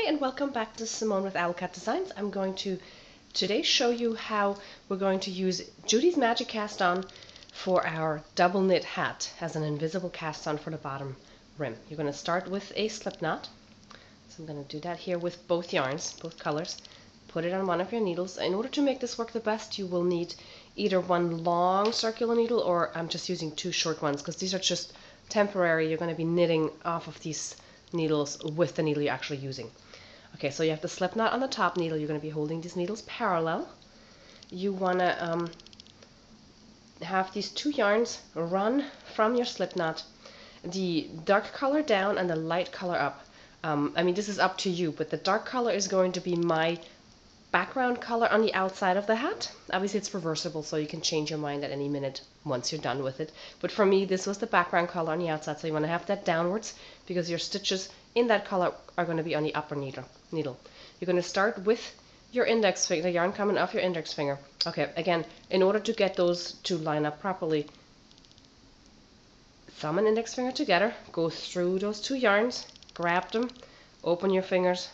and welcome back to Simone with OwlCat Designs. I'm going to today show you how we're going to use Judy's Magic Cast On for our double knit hat as an invisible cast on for the bottom rim. You're going to start with a slip knot. So I'm going to do that here with both yarns, both colors. Put it on one of your needles. In order to make this work the best, you will need either one long circular needle, or I'm just using two short ones because these are just temporary. You're going to be knitting off of these needles with the needle you're actually using. Okay, so you have the slip knot on the top needle. You're going to be holding these needles parallel. You want to have these two yarns run from your slip knot, the dark color down and the light color up. I mean, this is up to you, but the dark color is going to be my background color on the outside of the hat. Obviously it's reversible, so you can change your mind at any minute once you're done with it. But for me, this was the background color on the outside, so you want to have that downwards because your stitches in that color are going to be on the upper needle. You're going to start with your index finger, the yarn coming off your index finger. Okay, again, in order to get those to line up properly, thumb and index finger together, go through those two yarns, grab them, open your fingers,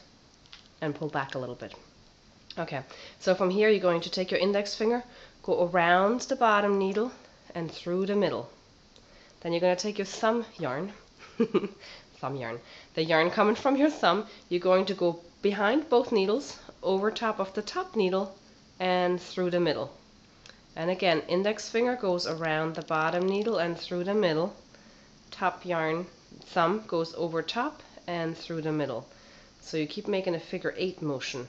and pull back a little bit. Okay, so from here you're going to take your index finger, go around the bottom needle and through the middle. Then you're going to take your thumb yarn, the yarn coming from your thumb, you're going to go behind both needles, over top of the top needle and through the middle. And again, index finger goes around the bottom needle and through the middle. Top yarn, thumb goes over top and through the middle. So you keep making a figure 8 motion.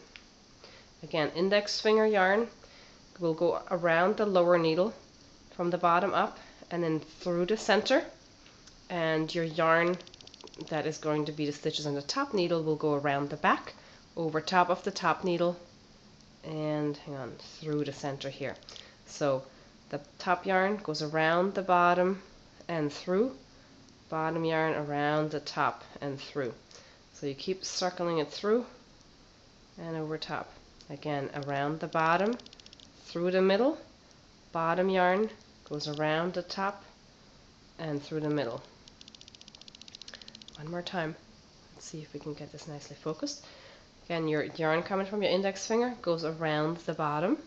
Again, index finger yarn will go around the lower needle from the bottom up and then through the center, and your yarn that is going to be the stitches on the top needle will go around the back, over top of the top needle, and hang on, through the center here. So the top yarn goes around the bottom and through, bottom yarn around the top and through. So you keep circling it through and over top. Again, around the bottom, through the middle, bottom yarn goes around the top and through the middle. One more time. Let's see if we can get this nicely focused. Again, your yarn coming from your index finger goes around the bottom,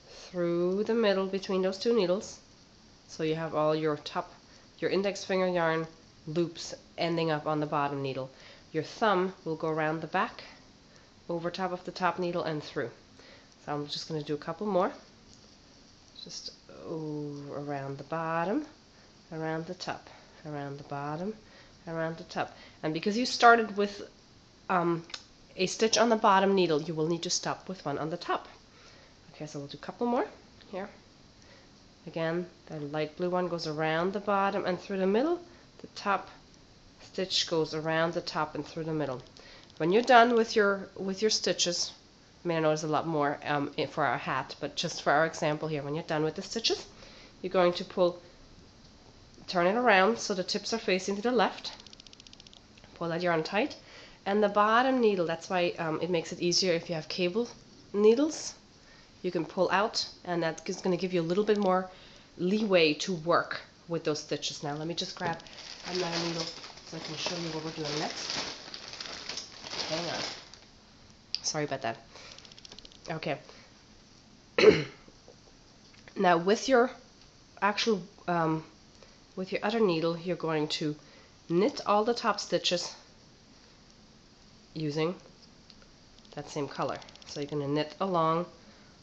through the middle between those two needles. So you have all your index finger yarn loops ending up on the bottom needle. Your thumb will go around the back, over top of the top needle and through. So I'm just going to do a couple more. Just around the bottom, around the top, around the bottom, around the top. And because you started with a stitch on the bottom needle, you will need to stop with one on the top. Okay, so we'll do a couple more here. Again, the light blue one goes around the bottom and through the middle. The top stitch goes around the top and through the middle. When you're done with your stitches, I mean, I know there's a lot more for our hat, but just for our example here, when you're done with the stitches, you're going to turn it around so the tips are facing to the left. Pull that yarn tight, and the bottom needle, that's why it makes it easier if you have cable needles. You can pull out, and that is going to give you a little bit more leeway to work with those stitches. Now let me just grab another needle so I can show you what we're doing next. Hang on. Sorry about that. Okay. Now with your actual, with your other needle, you're going to knit all the top stitches using that same color. So you're going to knit along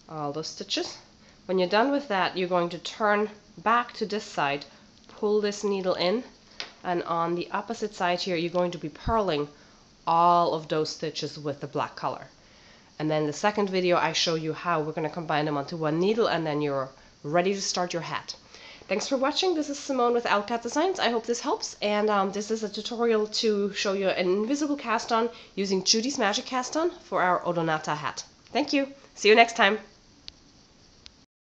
all those stitches. When you're done with that, you're going to turn back to this side, pull this needle in, and on the opposite side here, you're going to be purling all of those stitches with the black color. And then the second video I show you how we're going to combine them onto one needle, and then you're ready to start your hat. Thanks for watching. This is Simone with OwlCat Designs. I hope this helps, and this is a tutorial to show you an invisible cast on using Judy's Magic Cast On for our Odonata hat. Thank you. See you next time.